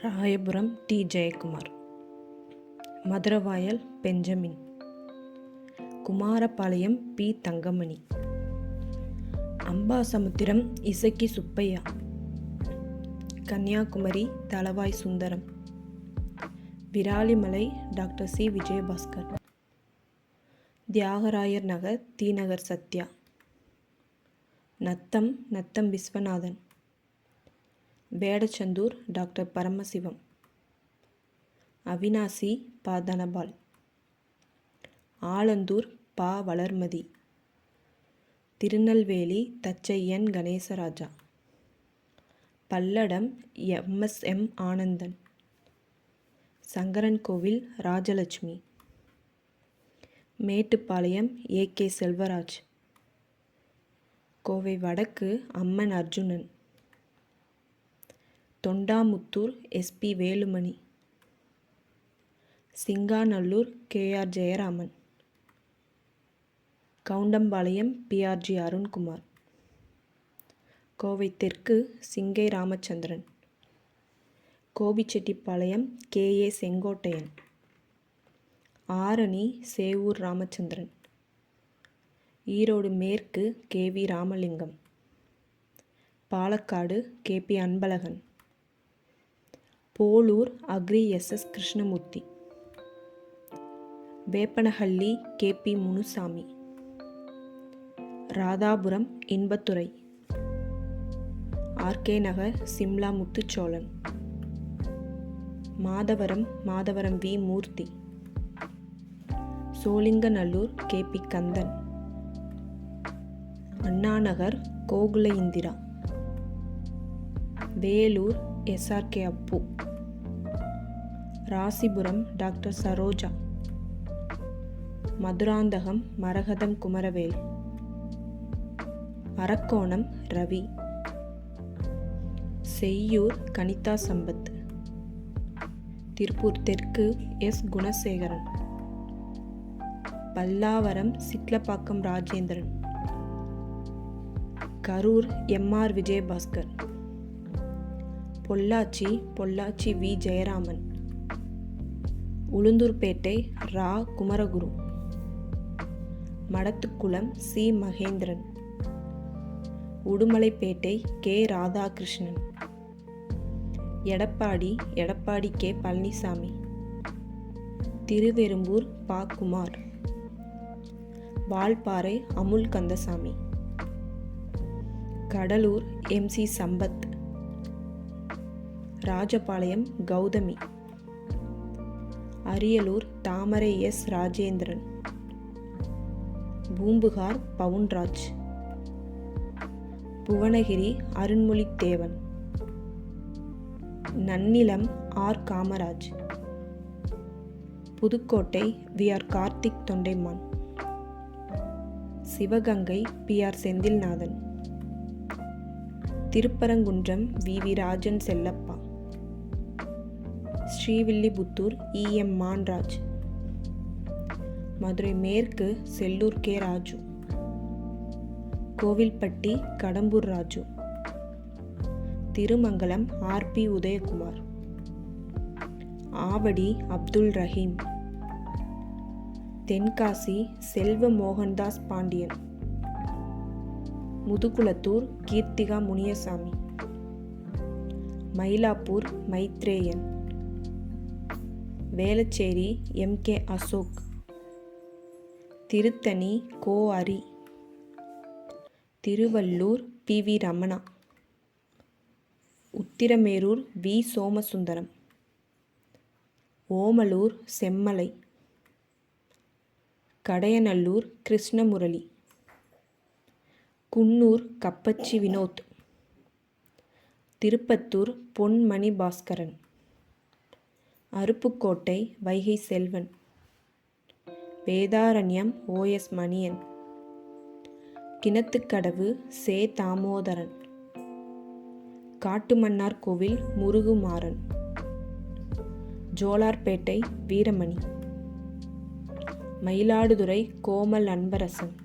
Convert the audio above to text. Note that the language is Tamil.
Royapuram D. Jayakumar, Maduravoyal Benjamin, Kumarapalayam P. Thangamani, Ambasamudram Isakki Subbaiah, Kanyakumari Thalavai Sundaram, Viralimalai doctor C. Vijayabaskar, Thiyagarayar Nagar தி. நகர் சத்யா, நத்தம் விஸ்வநாதன், வேடச்சந்தூர் டாக்டர் பரமசிவம், அவினாசி பா. தனபால், ஆலந்தூர் பா. Valarmathi, Tirunelveli Thachai N. Ganesaraja, Palladam M. Anandan, Sankarankovil Rajalakshmi, Mettupalayam A. Selvaraj, Kovai வடக்கு Amman Arjunan, Thondamuthur S. Velumani, Singanallur K. Jayaraman, Kavundampalayam P. Arunkumar, Kovai தெற்கு சிங்கை ராமச்சந்திரன், கோபிச்செட்டிப்பாளையம் கே. செங்கோட்டையன், ஆரணி சேவூர் ராமச்சந்திரன், ஈரோடு மேற்கு K. Ramalingam, Palakkad K. Anbazhagan, Polur Agri S. Krishnamurthy, Veppanahalli K. Munusamy, Radhapuram Inbadurai, R. Nagar Simla Muthuchozhan, Madhavaram V. Moorthy, Sholinganallur K. Kandan, Annanagar Gokula Indira, Vellore S. Appu, Rasipuram doctor Saroja, Madhuranthakam Maragatham Kumaravel, Arakkonam Ravi, Cheyyur Kanitha Sampath, Tiruppur தெற்கு S. Gunasekaran, Pallavaram Chitlapakkam Rajendran, Karur M. Vijayabaskar, Pollachi V. Jayaraman, Ulundurpet ரா. Kumaraguru, Madathukulam C. Mahendran, Udumalaipettai K. Radhakrishnan, Edappadi K. Palaniswami, Thiruverumbur பா. Kumar, Valparai Amul Kandasamy, Cuddalore M. Sampath, Rajapalayam Gouthami, Ariyalur Thamarai S. Rajendran, Poompuhar Pounraj, Bhuvanagiri Arunmozhithevan, Nannilam R. Kamaraj, Pudukkottai V. Karthik Thondaiman, Sivaganga P. Senthilnathan, Thiruparankundram V. Rajan Chellappa, Srivilliputhur இ. மான்ராஜ், மதுரை மேற்கு Sellur K. Raju, Kovilpatti Kadambur Raju, Thirumangalam R. Udhayakumar, Avadi Abdul Rahim, Tenkasi Selva Mohandas Pandian, Mudukulathur Keerthika Muniyasamy, Mylapore Maitreyan, Velachery M. Ashok, Tiruttani கோ. அரி, திருவள்ளூர் பி. ரமணா, உத்திரமேரூர் வி. சோமசுந்தரம், ஓமலூர் செம்மலை, கடையநல்லூர் கிருஷ்ணமுரளி, குன்னூர் கப்பச்சி வினோத், திருப்பத்தூர் பொன்மணி பாஸ்கரன், அருப்புக்கோட்டை வைகை செல்வன், வேதாரண்யம் ஓ. மணியன், கிணத்துக்கடவு சே. தாமோதரன், காட்டுமன்னார் கோவில் முருகுமாறன், ஜோலார்பேட்டை வீரமணி, மயிலாடுதுறை கோமல் அன்பரசன்,